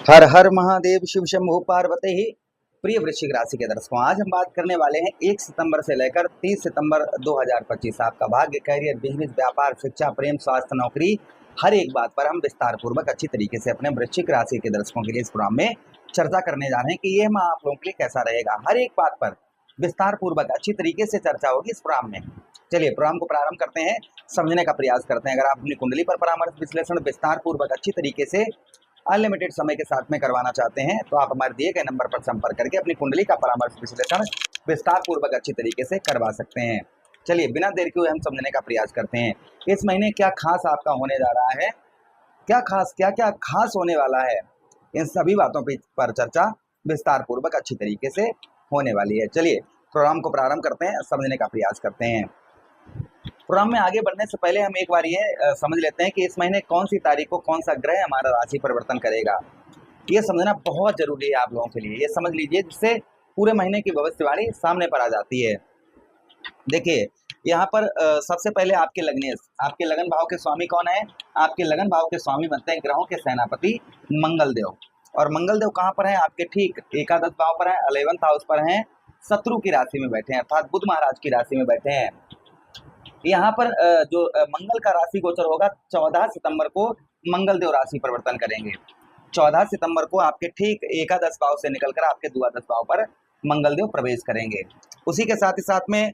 हर हर महादेव शिव शंभु पार्वती ही। प्रिय वृश्चिक राशि के दर्शकों, आज हम बात करने वाले हैं 1 सितंबर से लेकर 30 सितंबर 2025 आपका भाग्य, कैरियर, बिजनेस, व्यापार, शिक्षा, प्रेम, स्वास्थ्य, नौकरी, हर एक बात पर हम विस्तार पूर्वक अच्छी तरीके से अपने वृश्चिक राशि के दर्शकों के लिए इस प्रोग्राम में चर्चा करने जा रहे हैं कि यह माह आप लोगों के लिए कैसा रहेगा। हर एक बात पर विस्तार पूर्वक अच्छी तरीके से चर्चा होगी इस प्रोग्राम में। चलिए प्रोग्राम को प्रारंभ करते हैं, समझने का प्रयास करते हैं। अगर आप अपनी कुंडली पर परामर्श विश्लेषण विस्तार पूर्वक अच्छी तरीके से अनलिमिटेड समय के साथ में करवाना चाहते हैं तो आप हमारे दिए गए नंबर पर संपर्क करके अपनी कुंडली का परामर्श विश्लेषण विस्तार पूर्वक अच्छी तरीके से करवा सकते हैं। चलिए बिना देर के हुए हम समझने का प्रयास करते हैं इस महीने क्या खास आपका होने जा रहा है, क्या क्या खास होने वाला है। इन सभी बातों पर चर्चा विस्तार पूर्वक अच्छी तरीके से होने वाली है। चलिए प्रोग्राम को प्रारंभ करते हैं, समझने का प्रयास करते हैं। प्रोग्राम में आगे बढ़ने से पहले हम एक बार ये समझ लेते हैं कि इस महीने कौन सी तारीख को कौन सा ग्रह हमारा राशि परिवर्तन करेगा। ये समझना बहुत जरूरी है आप लोगों के लिए, ये समझ लीजिए, जिससे पूरे महीने की भविष्यवाणी सामने पर आ जाती है। देखिए यहाँ पर सबसे पहले आपके लगन भाव के स्वामी कौन है। आपके लगन भाव के स्वामी बनते हैं ग्रहों के सेनापति मंगल देव। और मंगल देव कहाँ पर है, आपके ठीक एकादश भाव पर है, 11th हाउस पर है, शत्रु की राशि में बैठे हैं, अर्थात बुध महाराज की राशि में बैठे हैं। यहाँ पर जो मंगल का राशि गोचर होगा 14 सितंबर को मंगल देव राशि परिवर्तन करेंगे। 14 सितंबर को आपके ठीक एकादश भाव से निकलकर आपके द्वादश भाव पर मंगल देव प्रवेश करेंगे। उसी के साथ ही साथ में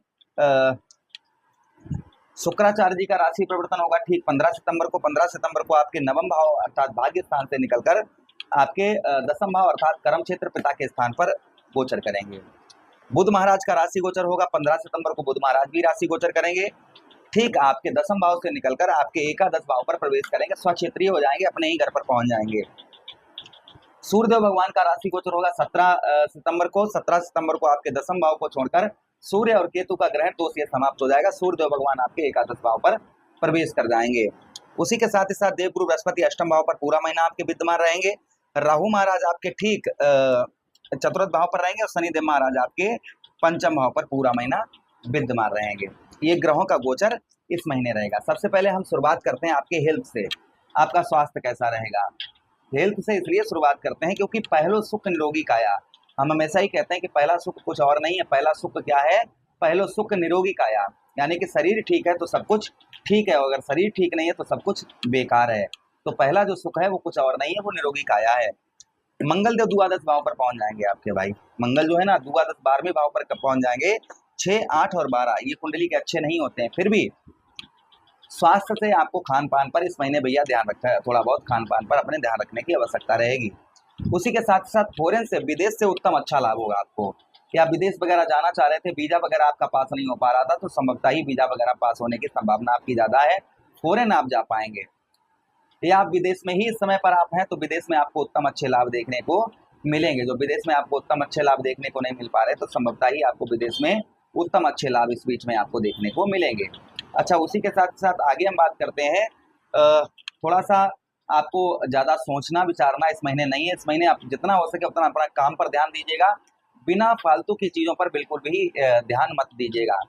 शुक्राचार्य जी का राशि परिवर्तन होगा ठीक 15 सितंबर को। 15 सितंबर को आपके नवम भाव अर्थात भाग्य स्थान से निकलकर आपके दसम भाव अर्थात कर्म क्षेत्र पिता के स्थान पर गोचर करेंगे। बुध महाराज का राशि गोचर होगा 15 सितंबर को, बुध महाराज भी राशि गोचर करेंगे। ठीक आपके दसम भाव से निकलकर आपके एकादश भाव पर प्रवेश करेंगे, स्वक्षेत्रीय हो जाएंगे, अपने ही घर पर पहुंच जाएंगे। सूर्यदेव भगवान का राशि गोचर होगा 17 सितंबर को। 17 सितंबर को आपके दसम भाव को छोड़कर सूर्य और केतु का ग्रहण दोष ये समाप्त हो जाएगा। सूर्यदेव भगवान आपके एकादश भाव पर प्रवेश कर जाएंगे। उसी के साथ ही साथ देवगुरु बृहस्पति अष्टम भाव पर पूरा महीना आपके विद्यमान रहेंगे। राहु महाराज आपके ठीक चतुर्थ भाव पर रहेंगे और शनिदेव महाराज आपके पंचम भाव पर पूरा महीना विद्यमान रहेंगे। ये ग्रहों का गोचर इस महीने रहेगा। सबसे पहले हम शुरुआत करते हैं आपके हेल्थ से, आपका स्वास्थ्य कैसा रहेगा। हेल्थ से इसलिए शुरुआत करते हैं क्योंकि पहलो सुख निरोगी काया। हम हमेशा ही कहते हैं कि पहला सुख कुछ और नहीं है, पहला सुख क्या है, पहलो सुख निरोगी काया, यानी कि शरीर ठीक है तो सब कुछ ठीक है, अगर शरीर ठीक नहीं है तो सब कुछ बेकार है। तो पहला जो सुख है वो कुछ और नहीं है, वो निरोगी काया है। मंगल देव द्वादश भाव पर पहुंच जाएंगे आपके भाई, मंगल जो है ना द्वादश 12वें भाव पर पहुंच जाएंगे। 6, 8 और 12 ये कुंडली के अच्छे नहीं होते हैं, फिर भी स्वास्थ्य से आपको खान पान पर इस महीने भैया ध्यान रखना है, थोड़ा बहुत खान पान पर अपने ध्यान रखने की आवश्यकता रहेगी। उसी के साथ साथ फॉरेन से विदेश से उत्तम अच्छा लाभ होगा आपको। या विदेश वगैरह जाना चाह रहे थे, वीजा वगैरह आपका पास नहीं हो पा रहा था, तो संभवतः ही वीजा वगैरह पास होने की संभावना आपकी ज्यादा है, फॉरेन आप जा पाएंगे। या आप विदेश में ही इस समय पर आप हैं तो विदेश में आपको उत्तम अच्छे लाभ देखने को मिलेंगे। जो विदेश में आपको उत्तम अच्छे लाभ देखने को नहीं मिल पा रहे तो संभवतः ही आपको विदेश में उत्तम अच्छे लाभ इस बीच में आपको देखने को मिलेंगे। अच्छा, उसी के साथ साथ आगे हम बात करते हैं, थोड़ा सा आपको ज़्यादा सोचना विचारना इस महीने नहीं है। इस महीने आप जितना हो सके उतना अपना काम पर ध्यान दीजिएगा, बिना फालतू की चीज़ों पर बिल्कुल भी ध्यान मत दीजिएगा,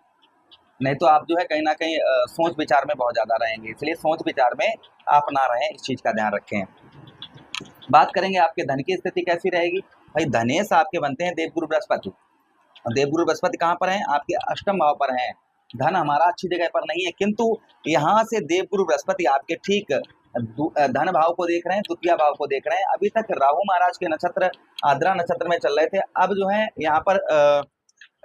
नहीं तो आप जो है कहीं ना कहीं सोच विचार में बहुत ज़्यादा रहेंगे। इसलिए सोच विचार में आप ना रहें, इस चीज़ का ध्यान रखें। बात करेंगे आपके धन की स्थिति कैसी रहेगी। भाई धनेश आपके बनते हैं देवगुरु बृहस्पति। देवगुरु बृहस्पति कहाँ पर हैं, आपके अष्टम भाव पर हैं। धन हमारा अच्छी जगह पर नहीं है, किंतु यहाँ से देवगुरु बृहस्पति आपके ठीक धन भाव को देख रहे हैं, द्वितीय भाव को देख रहे हैं। अभी तक राहु महाराज के नक्षत्र आद्रा नक्षत्र में चल रहे थे, अब जो है यहाँ पर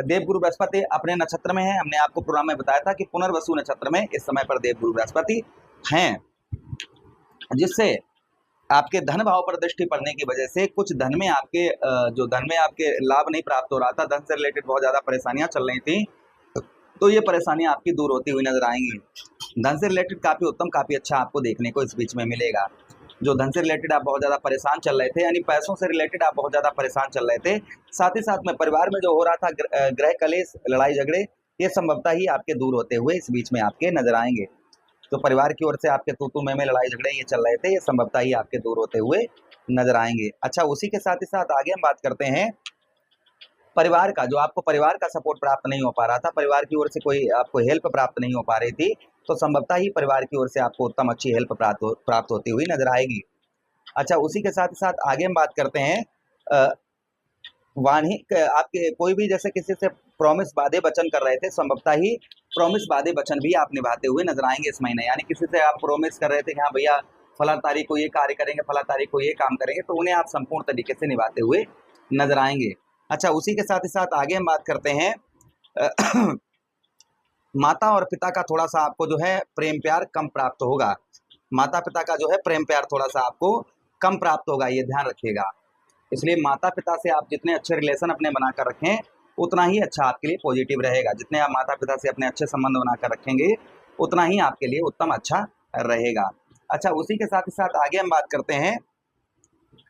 देवगुरु बृहस्पति अपने नक्षत्र में है। हमने आपको प्रोग्राम में बताया था कि पुनर्वसु नक्षत्र में इस समय पर देवगुरु बृहस्पति हैं, जिससे आपके धन भाव पर दृष्टि पड़ने की वजह से कुछ धन में आपके जो धन में आपके लाभ नहीं प्राप्त हो रहा था, धन से रिलेटेड बहुत ज्यादा परेशानियां चल रही थी, तो ये परेशानियां आपकी दूर होती हुई नजर आएंगी। धन से रिलेटेड काफी उत्तम काफी अच्छा आपको देखने को इस बीच में मिलेगा। जो धन से रिलेटेड आप बहुत ज्यादा परेशान चल रहे थे, यानी पैसों से रिलेटेड आप बहुत ज्यादा परेशान चल रहे थे, साथ ही साथ में परिवार में जो हो रहा था गृह कलेश, लड़ाई झगड़े, ये संभवतः ही आपके दूर होते हुए इस बीच में आपके नजर आएंगे। तो परिवार की ओर से आपके तू में लड़ाई झगड़े ये चल रहे थे, ये संभवतः ही आपके दूर होते हुए नजर आएंगे। अच्छा, उसी के साथ ही साथ आगे हम बात करते हैं परिवार का। जो आपको परिवार का सपोर्ट प्राप्त नहीं हो पा रहा था, परिवार की ओर से कोई आपको हेल्प प्राप्त नहीं हो पा रही थी, तो संभवतः ही परिवार की ओर से आपको उत्तम अच्छी हेल्प प्राप्त होती हुई नजर आएगी। अच्छा, उसी के साथ ही साथ आगे हम बात करते हैं वाणी आपके कोई भी जैसे किसी से प्रॉमिस वादे वचन कर रहे थे, संभवतः ही प्रॉमिस वादे वचन भी आप निभाते हुए नजर आएंगे इस महीने। यानी किसी से आप प्रॉमिस कर रहे थे कि हाँ भैया फला तारीख को ये कार्य करेंगे, फला तारीख को ये काम करेंगे, तो उन्हें आप संपूर्ण तरीके से निभाते हुए नजर आएंगे। अच्छा, उसी के साथ ही साथ आगे हम बात करते हैं माता और पिता का थोड़ा सा आपको जो है प्रेम प्यार कम प्राप्त होगा। माता पिता का जो है प्रेम प्यार थोड़ा सा आपको कम प्राप्त होगा, ये ध्यान रखिएगा। इसलिए माता पिता से आप जितने अच्छे रिलेशन अपने बनाकर रखें उतना ही अच्छा आपके लिए पॉजिटिव रहेगा। जितने आप माता पिता से अपने अच्छे संबंध बनाकर रखेंगे उतना ही आपके लिए उत्तम अच्छा रहेगा। अच्छा, उसी के साथ ही साथ आगे हम बात करते हैं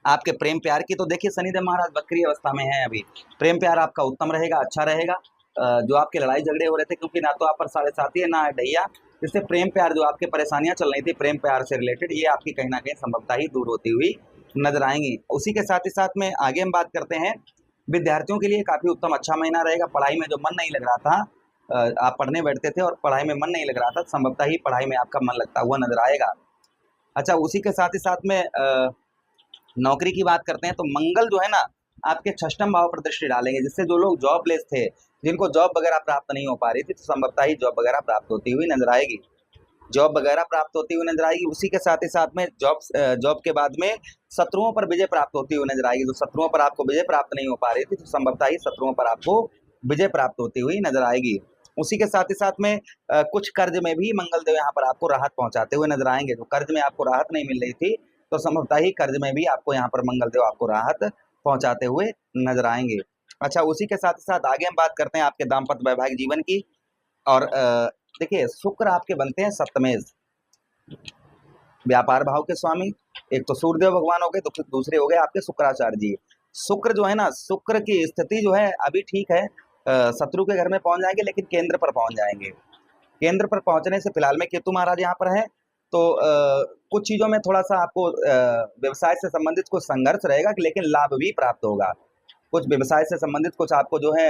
आपके प्रेम प्यार की। तो देखिए शनिदेव महाराज वक्री अवस्था में है अभी, प्रेम प्यार आपका उत्तम रहेगा, अच्छा रहेगा। जो आपके लड़ाई झगड़े हो रहे थे, क्योंकि ना तो आप पर साढ़े साथी है ना है ढैया, जिससे प्रेम प्यार जो आपके परेशानियां चल रही थी प्रेम प्यार से रिलेटेड, ये आपकी कहीं ना कहीं संभवतः ही दूर होती हुई नजर आएंगी। उसी के साथ ही साथ में आगे हम बात करते हैं विद्यार्थियों के लिए काफी उत्तम अच्छा महीना रहेगा। पढ़ाई में जो मन नहीं लग रहा था, आप पढ़ने बैठते थे और पढ़ाई में मन नहीं लग रहा था, संभवतः ही पढ़ाई में आपका मन लगता हुआ नजर आएगा। अच्छा, उसी के साथ ही साथ में नौकरी की बात करते हैं तो मंगल जो है ना आपके षष्ठम भाव पर दृष्टि डालेंगे, जिससे जो लोग जॉबलेस थे, जिनको जॉब वगैरह प्राप्त नहीं हो पा रही थी, तो संभवतः ही जॉब वगैरह प्राप्त होती हुई नजर आएगी, जॉब वगैरह प्राप्त होती हुई नजर आएगी। उसी के साथ ही साथ में जॉब के बाद में शत्रुओं पर विजय प्राप्त होती हुई नजर आएगी। जो शत्रुओं पर आपको विजय प्राप्त नहीं हो पा रही थी, तो संभवतः ही शत्रुओं पर आपको विजय प्राप्त होती हुई नजर आएगी। उसी के साथ ही साथ में कुछ कर्ज में भी मंगल देव यहाँ पर आपको राहत पहुंचाते हुए नजर आएंगे। जो कर्ज में आपको राहत नहीं मिल रही थी, तो संभवतः ही कर्ज में भी आपको यहाँ पर मंगल देव आपको राहत पहुंचाते हुए नजर आएंगे। अच्छा, उसी के साथ ही साथ आगे हम बात करते हैं आपके दाम्पत्य वैवाहिक जीवन की। और देखिए शुक्र आपके बनते हैं सप्तमेश, व्यापार भाव के स्वामी। एक तो सूर्यदेव भगवान हो गए, तो दूसरे हो गए आपके शुक्राचार्य जी। शुक्र जो है ना, शुक्र की स्थिति जो है अभी ठीक है, शत्रु के घर में पहुंच जाएंगे, लेकिन केंद्र पर पहुंच जाएंगे। केंद्र पर पहुंचने से फिलहाल में केतु महाराज यहाँ पर है, तो कुछ चीजों में थोड़ा सा आपको व्यवसाय से संबंधित कुछ संघर्ष रहेगा, लेकिन लाभ भी प्राप्त होगा। कुछ व्यवसाय से संबंधित कुछ आपको जो है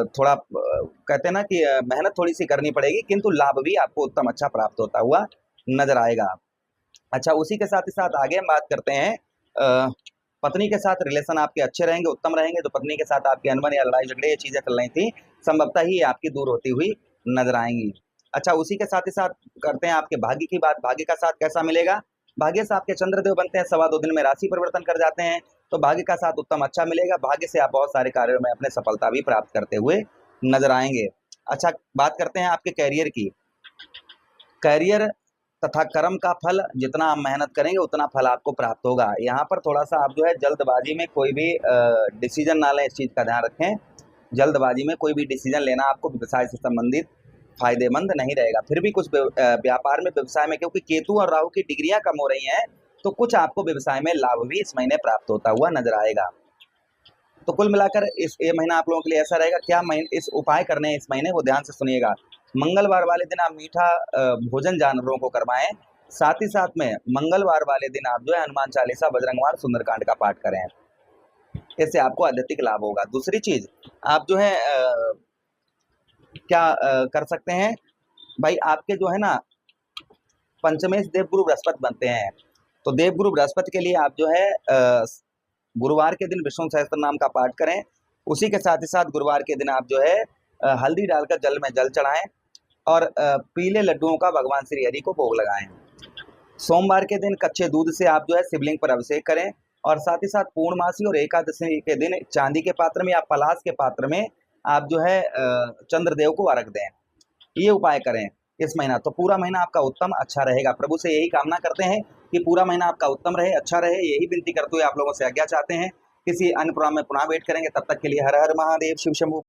थोड़ा कहते हैं ना कि मेहनत थोड़ी सी करनी पड़ेगी, किंतु लाभ भी आपको उत्तम अच्छा प्राप्त होता हुआ नजर आएगा। अच्छा, उसी के साथ ही साथ आगे हम बात करते हैं पत्नी के साथ रिलेशन आपके अच्छे रहेंगे, उत्तम रहेंगे। जो पत्नी के साथ आपकी अनबन या लड़ाई झगड़े ये चीजें चल रही थी, संभवतः ही आपकी दूर होती हुई नजर आएंगी। अच्छा, उसी के साथ ही साथ करते हैं आपके भाग्य की बात। भाग्य का साथ कैसा मिलेगा? भाग्य से आपके चंद्रदेव बनते हैं, 2.25 दिन में राशि परिवर्तन कर जाते हैं, तो भाग्य का साथ उत्तम अच्छा मिलेगा। भाग्य से आप बहुत सारे कार्यों में अपने सफलता भी प्राप्त करते हुए नजर आएंगे। अच्छा, बात करते हैं आपके कैरियर की। कैरियर तथा कर्म का फल, जितना आप मेहनत करेंगे उतना फल आपको प्राप्त होगा। यहाँ पर थोड़ा सा आप जो है जल्दबाजी में कोई भी डिसीजन ना लें, इस चीज का ध्यान रखें। जल्दबाजी में कोई भी डिसीजन लेना आपको व्यवसाय से संबंधित फायदेमंद नहीं रहेगा। फिर भी कुछ व्यापार में, व्यवसाय में, क्योंकि केतु और राहु की डिग्रियां कम हो रही हैं, तो कुछ आपको व्यवसाय में लाभ भी इस महीने प्राप्त होता हुआ नजर आएगा। तो कुल मिलाकर ये महीना आप लोगों के लिए ऐसा रहेगा। क्या इस उपाय करने इस महीने, वो ध्यान से सुनिएगा। मंगलवार वाले दिन आप मीठा भोजन जानवरों को करवाएं। साथ ही साथ में मंगलवार वाले दिन आप जो है हनुमान चालीसा, बजरंगबाण, सुंदरकांड का पाठ करें, इससे आपको आध्यात्मिक लाभ होगा। दूसरी चीज आप जो है क्या कर सकते हैं भाई, आपके जो है ना पंचमेश देवगुरु बृहस्पति बनते हैं, तो देवगुरु बृहस्पति के लिए आप जो है गुरुवार के दिन विष्णु सहस्त्र नाम का पाठ करें। उसी के साथ ही साथ गुरुवार के दिन आप जो है हल्दी डालकर जल में जल चढ़ाएं और पीले लड्डुओं का भगवान श्री हरि को भोग लगाएं। सोमवार के दिन कच्चे दूध से आप जो है शिवलिंग पर अभिषेक करें, और साथ ही साथ पूर्णमासी और एकादशी के दिन चांदी के पात्र में या पलाश के पात्र में आप जो है चंद्रदेव को अर्घ दें। ये उपाय करें इस महीना, तो पूरा महीना आपका उत्तम अच्छा रहेगा। प्रभु से यही कामना करते हैं कि पूरा महीना आपका उत्तम रहे, अच्छा रहे। यही विनती करते हुए आप लोगों से आज्ञा चाहते हैं। किसी अन्य प्रोग्राम में पुनः वेट करेंगे, तब तक के लिए हर हर महादेव, शिव शंभू।